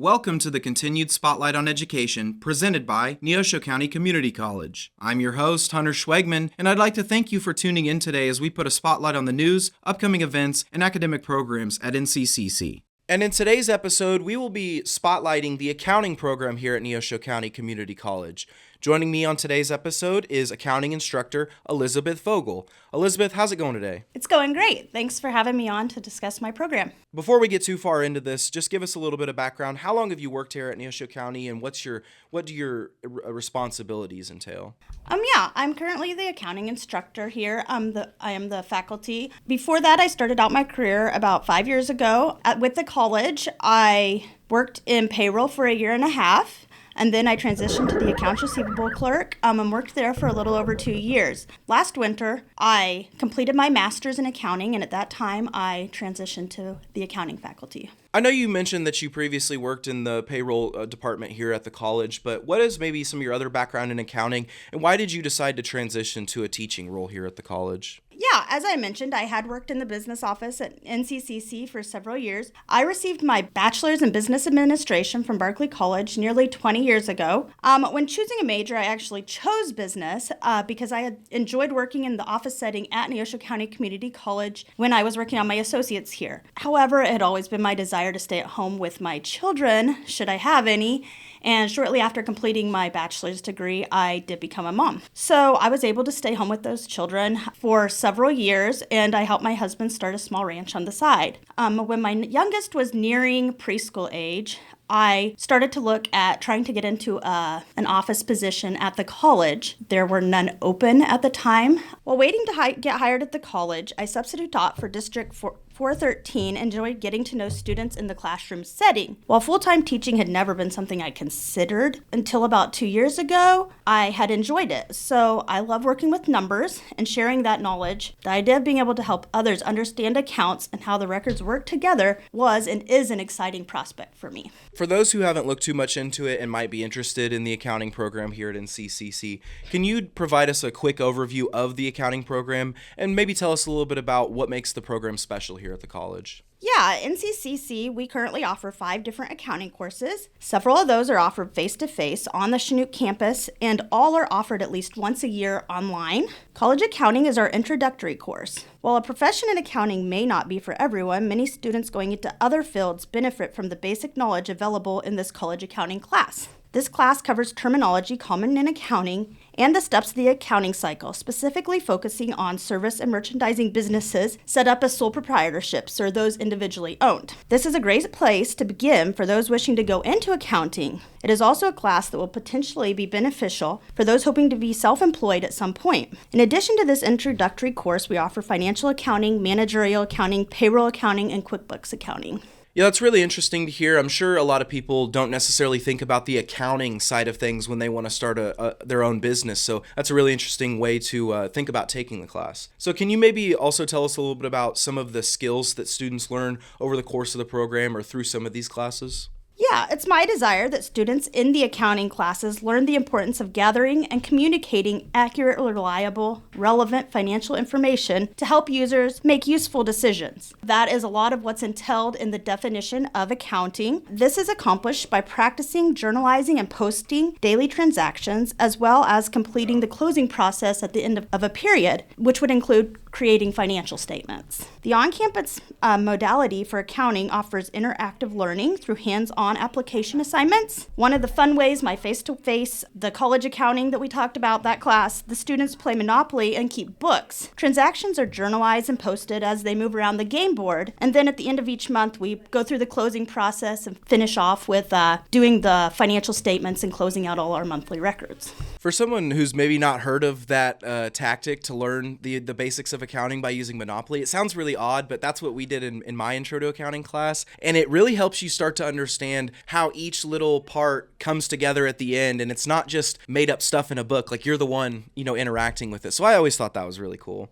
Welcome to the continued Spotlight on Education presented by Neosho County Community College. I'm your host, Huntyr Schwegman, and I'd like to thank you for tuning in today as we put a spotlight on the news, upcoming events, and academic programs at NCCC. And in today's episode, we will be spotlighting the accounting program here at Neosho County Community College. Joining me on today's episode is accounting instructor Elizabeth Vogel. Elizabeth, how's it going today? It's going great. Thanks for having me on to discuss my program. Before we get too far into this, just give us a little bit of background. How long have you worked here at Neosho County, and what do your responsibilities entail? I'm currently the accounting instructor here. I am the faculty. Before that, I started out my career about 5 years ago with the college. I worked in payroll for a year and a half. And then I transitioned to the accounts receivable clerk and worked there for a little over 2 years. Last winter, I completed my master's in accounting, and at that time, I transitioned to the accounting faculty. I know you mentioned that you previously worked in the payroll department here at the college, but what is maybe some of your other background in accounting, and why did you decide to transition to a teaching role here at the college? Yeah, as I mentioned, I had worked in the business office at NCCC for several years. I received my bachelor's in business administration from Berkeley College nearly 20 years ago. When choosing a major, I actually chose business because I had enjoyed working in the office setting at Neosho County Community College when I was working on my associates here. However, it had always been my desire to stay at home with my children, should I have any. And shortly after completing my bachelor's degree, I did become a mom. So I was able to stay home with those children for several years, and I helped my husband start a small ranch on the side. When my youngest was nearing preschool age, I started to look at trying to get into an office position at the college. There were none open at the time. While waiting to get hired at the college, I substitute taught for District 413 and enjoyed getting to know students in the classroom setting. While full-time teaching had never been something I considered until about 2 years ago, I had enjoyed it. So I love working with numbers and sharing that knowledge. The idea of being able to help others understand accounts and how the records work together was and is an exciting prospect for me. For those who haven't looked too much into it and might be interested in the accounting program here at NCCC, can you provide us a quick overview of the accounting program and maybe tell us a little bit about what makes the program special here at the college? Yeah, at NCCC, we currently offer 5 different accounting courses. Several of those are offered face-to-face on the Chinook campus, and all are offered at least once a year online. College accounting is our introductory course. While a profession in accounting may not be for everyone, many students going into other fields benefit from the basic knowledge available in this college accounting class. This class covers terminology common in accounting and the steps of the accounting cycle, specifically focusing on service and merchandising businesses set up as sole proprietorships or those individually owned. This is a great place to begin for those wishing to go into accounting. It is also a class that will potentially be beneficial for those hoping to be self-employed at some point. In addition to this introductory course, we offer financial accounting, managerial accounting, payroll accounting, and QuickBooks accounting. Yeah, that's really interesting to hear. I'm sure a lot of people don't necessarily think about the accounting side of things when they want to start their own business. So that's a really interesting way to think about taking the class. So can you maybe also tell us a little bit about some of the skills that students learn over the course of the program or through some of these classes? Yeah, it's my desire that students in the accounting classes learn the importance of gathering and communicating accurate, reliable, relevant financial information to help users make useful decisions. That is a lot of what's entailed in the definition of accounting. This is accomplished by practicing, journalizing, and posting daily transactions, as well as completing the closing process at the end of a period, which would include creating financial statements. The on-campus modality for accounting offers interactive learning through hands-on application assignments. One of the fun ways, my face-to-face, the college accounting that we talked about, that class, the students play Monopoly and keep books. Transactions are journalized and posted as they move around the game board, and then at the end of each month, we go through the closing process and finish off with doing the financial statements and closing out all our monthly records. For someone who's maybe not heard of that tactic to learn the basics of accounting by using Monopoly, it sounds really odd, but that's what we did in my intro to accounting class, and it really helps you start to understand how each little part comes together at the end, and it's not just made up stuff in a book, like you're the one, interacting with it. So I always thought that was really cool.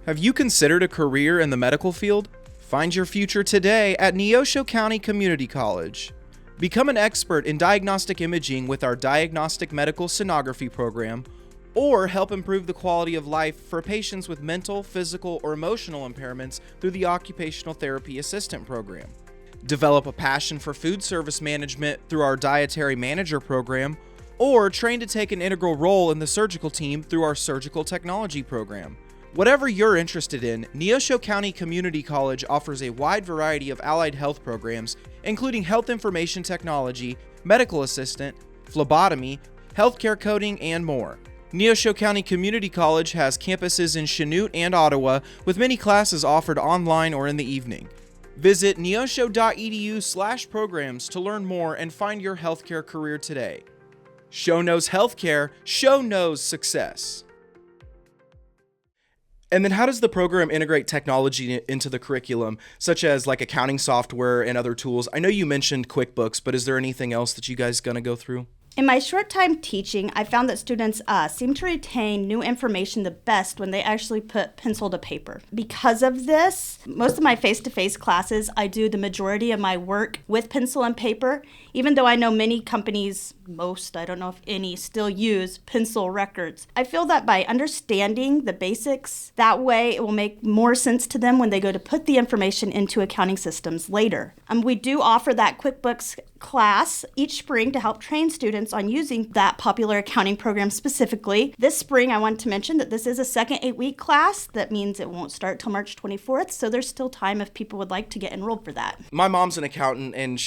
Have you considered a career in the medical field? Find your future today at Neosho County Community College. Become an expert in diagnostic imaging with our Diagnostic Medical Sonography program, or help improve the quality of life for patients with mental, physical, or emotional impairments through the Occupational Therapy Assistant program. develop a passion for food service management through our Dietary Manager program, or train to take an integral role in the surgical team through our Surgical Technology program. Whatever you're interested in, Neosho County Community College offers a wide variety of allied health programs, including health information technology, medical assistant, phlebotomy, healthcare coding, and more. Neosho County Community College has campuses in Chanute and Ottawa, with many classes offered online or in the evening. Visit neosho.edu/programs to learn more and find your healthcare career today. Show knows healthcare, show knows success. And then how does the program integrate technology into the curriculum, such as like accounting software and other tools? I know you mentioned QuickBooks, but is there anything else that you guys gonna go through? In my short time teaching, I found that students seem to retain new information the best when they actually put pencil to paper. Because of this, most of my face-to-face classes, I do the majority of my work with pencil and paper, even though I know many companies, most, I don't know if any, still use pencil records. I feel that by understanding the basics, that way it will make more sense to them when they go to put the information into accounting systems later. We do offer that QuickBooks class each spring to help train students on using that popular accounting program specifically. This spring, I want to mention that this is a second 8-week class. That means it won't start till March 24th, so there's still time if people would like to get enrolled for that. My mom's an accountant, and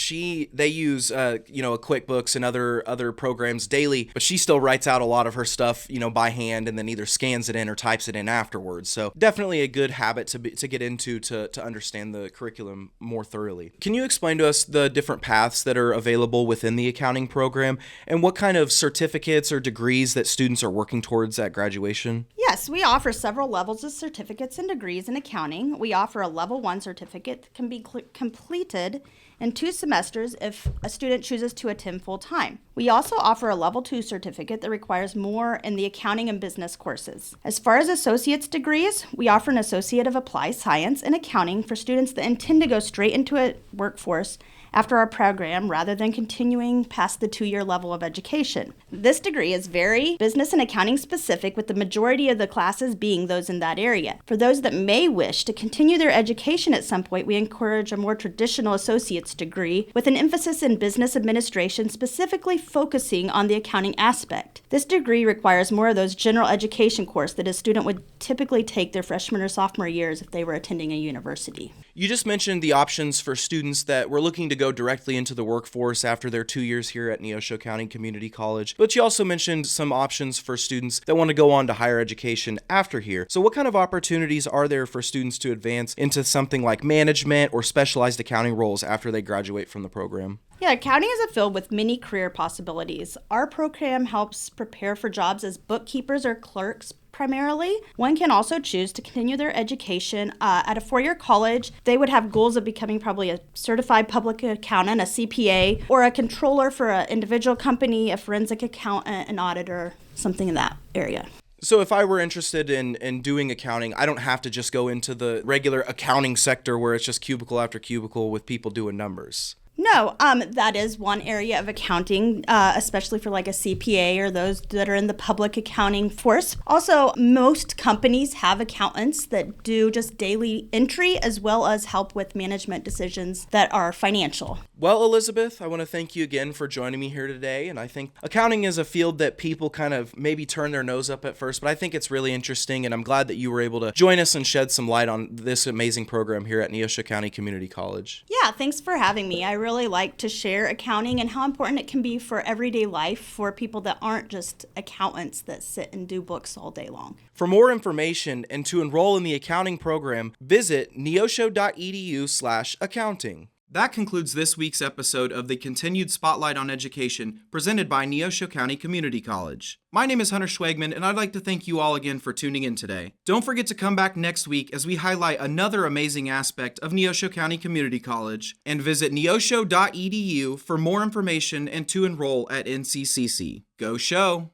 they use a QuickBooks and other programs daily, but she still writes out a lot of her stuff by hand and then either scans it in or types it in afterwards. So definitely a good habit to get into to understand the curriculum more thoroughly. Can you explain to us the different paths that are available within the accounting program and what kind of certificates or degrees that students are working towards at graduation? Yes, we offer several levels of certificates and degrees in accounting. We offer a level 1 certificate that can be completed in 2 semesters if a student chooses to attend full time. We also offer a level 2 certificate that requires more in the accounting and business courses. As far as associate's degrees, we offer an Associate of Applied Science in accounting for students that intend to go straight into a workforce after our program rather than continuing past the 2-year level of education. This degree is very business and accounting specific, with the majority of the classes being those in that area. For those that may wish to continue their education at some point, we encourage a more traditional associate's degree with an emphasis in business administration, specifically focusing on the accounting aspect. This degree requires more of those general education course that a student would typically take their freshman or sophomore years if they were attending a university. You just mentioned the options for students that were looking to go directly into the workforce after their 2 years here at Neosho County Community College, but you also mentioned some options for students that want to go on to higher education after here. So what kind of opportunities are there for students to advance into something like management or specialized accounting roles after they graduate from the program? Yeah, accounting is a field with many career possibilities. Our program helps prepare for jobs as bookkeepers or clerks primarily. One can also choose to continue their education at a 4-year college. They would have goals of becoming probably a certified public accountant, a CPA, or a controller for an individual company, a forensic accountant, an auditor, something in that area. So if I were interested in doing accounting, I don't have to just go into the regular accounting sector where it's just cubicle after cubicle with people doing numbers. No, that is one area of accounting, especially for like a CPA or those that are in the public accounting force. Also, most companies have accountants that do just daily entry as well as help with management decisions that are financial. Well, Elizabeth, I want to thank you again for joining me here today. And I think accounting is a field that people kind of maybe turn their nose up at first, but I think it's really interesting. And I'm glad that you were able to join us and shed some light on this amazing program here at Neosho County Community College. Yeah, thanks for having me. I really like to share accounting and how important it can be for everyday life for people that aren't just accountants that sit and do books all day long. For more information and to enroll in the accounting program, visit neosho.edu/accounting. That concludes this week's episode of the Continued Spotlight on Education presented by Neosho County Community College. My name is Huntyr Schwegman, and I'd like to thank you all again for tuning in today. Don't forget to come back next week as we highlight another amazing aspect of Neosho County Community College, and visit neosho.edu for more information and to enroll at NCCC. Go Show!